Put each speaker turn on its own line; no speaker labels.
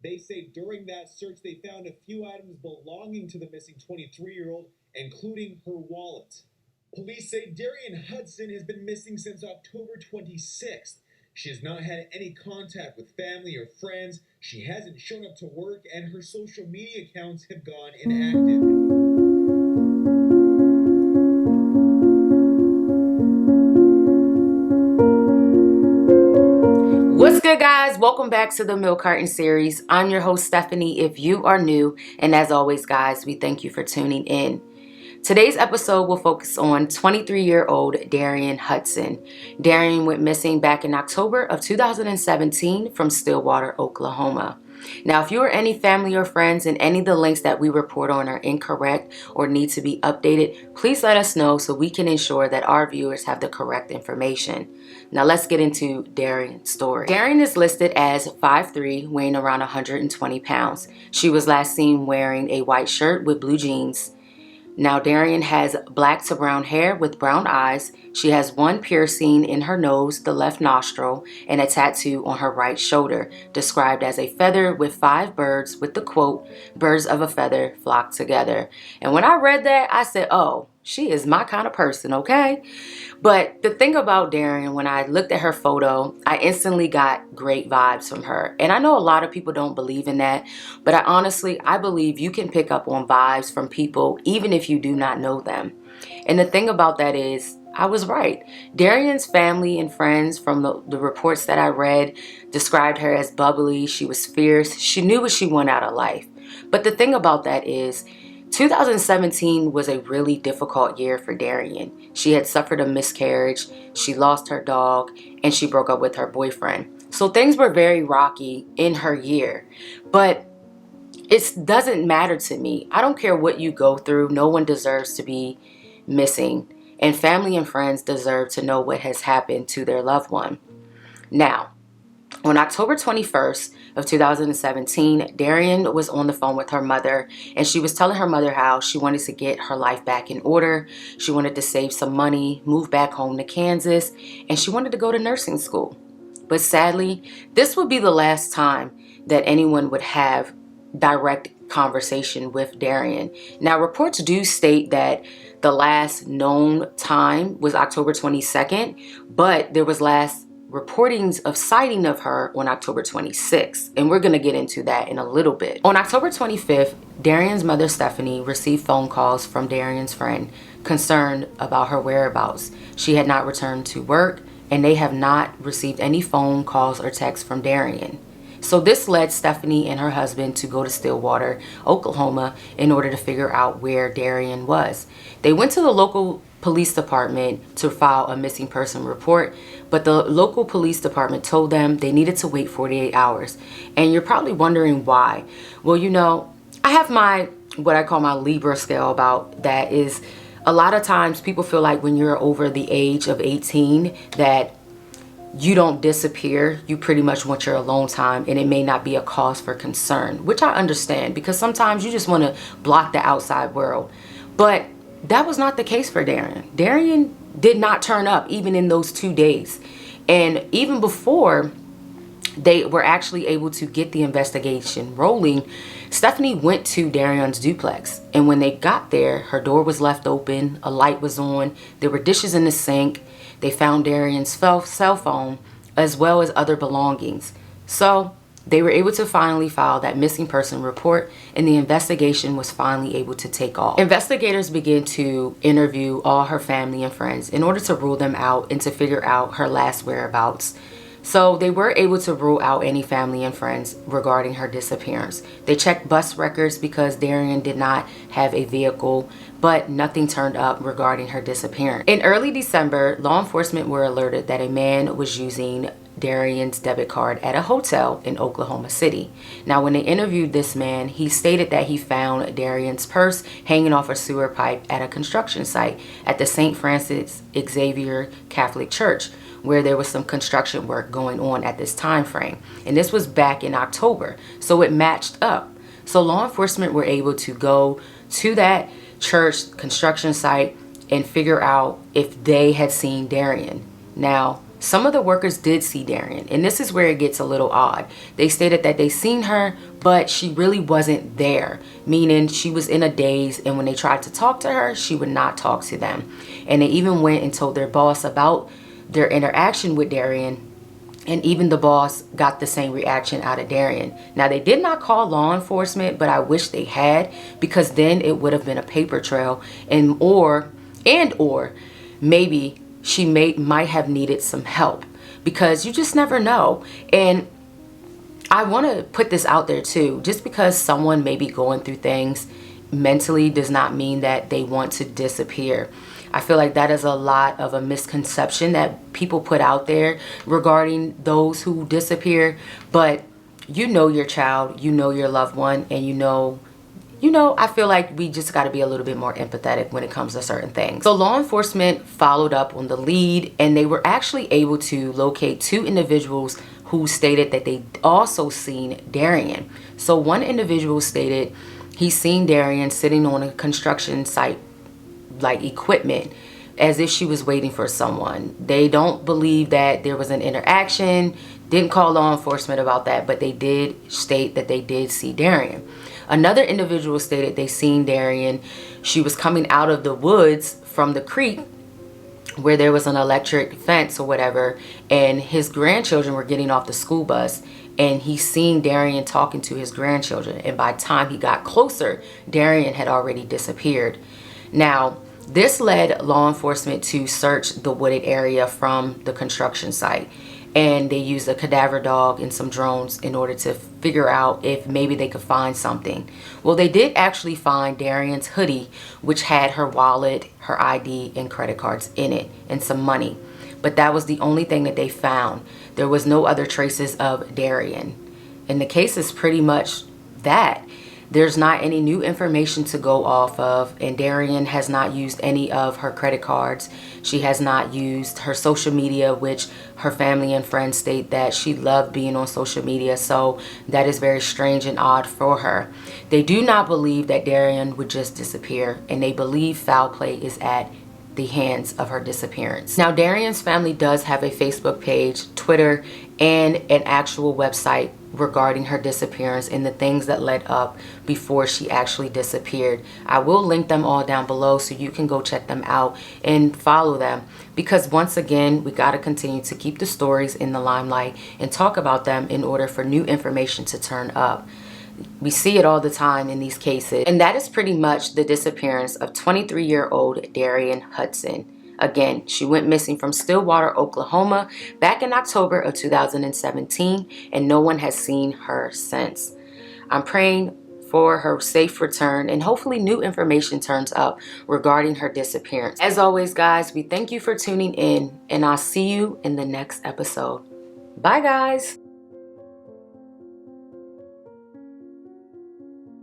They say during that search, they found a few items belonging to the missing 23-year-old, including her wallet. Police say Darian Hudson has been missing since October 26th. She has not had any contact with family or friends. She hasn't shown up to work, and her social media accounts have gone inactive.
What's good, guys? Welcome back to the Milk Carton series. I'm your host, Stephanie, if you are new. And as always, guys, we thank you for tuning in. Today's episode will focus on 23-year-old Darian Hudson. Darian went missing back in October of 2017 from Stillwater, Oklahoma. Now, if you or any family or friends and any of the links that we report on are incorrect or need to be updated, please let us know so we can ensure that our viewers have the correct information. Now, let's get into Darian's story. Darian is listed as 5'3", weighing around 120 pounds. She was last seen wearing a white shirt with blue jeans. Now, Darian has black to brown hair with brown eyes. She has one piercing in her nose, the left nostril, and a tattoo on her right shoulder, described as a feather with 5 birds with the quote, "Birds of a feather flock together." And when I read that, I said, oh, she is my kind of person, okay? But the thing about Darian, when I looked at her photo, I instantly got great vibes from her. And I know a lot of people don't believe in that, but I believe you can pick up on vibes from people even if you do not know them. And the thing about that is, I was right. Darian's family and friends, from the reports that I read, described her as bubbly. She was fierce. She knew what she wanted out of life. But the thing about that is, 2017 was a really difficult year for Darian. She had suffered a miscarriage, she lost her dog, and she broke up with her boyfriend. So things were very rocky in her year. But it doesn't matter to me. I don't care what you go through. No one deserves to be missing. And family and friends deserve to know what has happened to their loved one. Now, on October 21st of 2017, Darian was on the phone with her mother, and she was telling her mother how she wanted to get her life back in order. She wanted to save some money, move back home to Kansas, and she wanted to go to nursing school. But sadly, this would be the last time that anyone would have direct conversation with Darian. Now, reports do state that the last known time was October 22nd, but there was last reportings of sighting of her on October 26th, and we're going to get into that in a little bit. On October 25th, Darian's mother, Stephanie, received phone calls from Darian's friend concerned about her whereabouts. She had not returned to work, and they have not received any phone calls or texts from Darian. So this led Stephanie and her husband to go to Stillwater, Oklahoma, in order to figure out where Darian was. They went to the local police department to file a missing person report, but the local police department told them they needed to wait 48 hours. And you're probably wondering why. Well, you know, I have what I call my Libra scale about that is a lot of times people feel like when you're over the age of 18 that you don't disappear. You pretty much want your alone time, and it may not be a cause for concern, which I understand because sometimes you just want to block the outside world. But that was not the case for Darian. Darian did not turn up even in those 2 days. And even before they were actually able to get the investigation rolling, Stephanie went to Darian's duplex. And when they got there, her door was left open, a light was on, there were dishes in the sink. They found Darian's cell phone as well as other belongings. So they were able to finally file that missing person report, and the investigation was finally able to take off. Investigators began to interview all her family and friends in order to rule them out and to figure out her last whereabouts. So they were able to rule out any family and friends regarding her disappearance. They checked bus records because Darian did not have a vehicle, but nothing turned up regarding her disappearance. In early December, law enforcement were alerted that a man was using Darian's debit card at a hotel in Oklahoma City. Now, when they interviewed this man, he stated that he found Darian's purse hanging off a sewer pipe at a construction site at the St. Francis Xavier Catholic Church, where there was some construction work going on at this time frame. And this was back in October, so it matched up. So law enforcement were able to go to that church construction site and figure out if they had seen Darian. Now, some of the workers did see Darian, and this is where it gets a little odd. They stated that they seen her, but she really wasn't there, meaning she was in a daze, and when they tried to talk to her, she would not talk to them. And they even went and told their boss about their interaction with Darian, and even the boss got the same reaction out of Darian. Now, they did not call law enforcement, but I wish they had, because then it would have been a paper trail, and or maybe she might have needed some help, because you just never know. And I want to put this out there too. Just because someone may be going through things mentally does not mean that they want to disappear. I feel like that is a lot of a misconception that people put out there regarding those who disappear. But you know your child, you know your loved one, and you know, I feel like we just got to be a little bit more empathetic when it comes to certain things. So law enforcement followed up on the lead, and they were actually able to locate 2 individuals who stated that they also seen Darian. So one individual stated he seen Darian sitting on a construction site, like equipment, as if she was waiting for someone. They don't believe that there was an interaction, didn't call law enforcement about that, but they did state that they did see Darian. Another individual stated they seen Darian. She was coming out of the woods from the creek where there was an electric fence or whatever, and his grandchildren were getting off the school bus, and he seen Darian talking to his grandchildren, and by the time he got closer, Darian had already disappeared. Now, this led law enforcement to search the wooded area from the construction site, and they used a cadaver dog and some drones in order to figure out if maybe they could find something. Well, they did actually find Darian's hoodie, which had her wallet, her ID, and credit cards in it, and some money. But that was the only thing that they found. There was no other traces of Darian. And the case is pretty much that. There's not any new information to go off of, and Darian has not used any of her credit cards. She has not used her social media, which her family and friends state that she loved being on social media, so that is very strange and odd for her. They do not believe that Darian would just disappear, and they believe foul play is at the hands of her disappearance. Now, Darian's family does have a Facebook page, Twitter, and an actual website regarding her disappearance and the things that led up before she actually disappeared. I will link them all down below so you can go check them out and follow them, because once again, we got to continue to keep the stories in the limelight and talk about them in order for new information to turn up. We see it all the time in these cases. And that is pretty much the disappearance of 23-year-old Darian Hudson. Again, she went missing from Stillwater, Oklahoma back in October of 2017, and no one has seen her since. I'm praying for her safe return, and hopefully new information turns up regarding her disappearance. As always, guys, we thank you for tuning in, and I'll see you in the next episode. Bye, guys.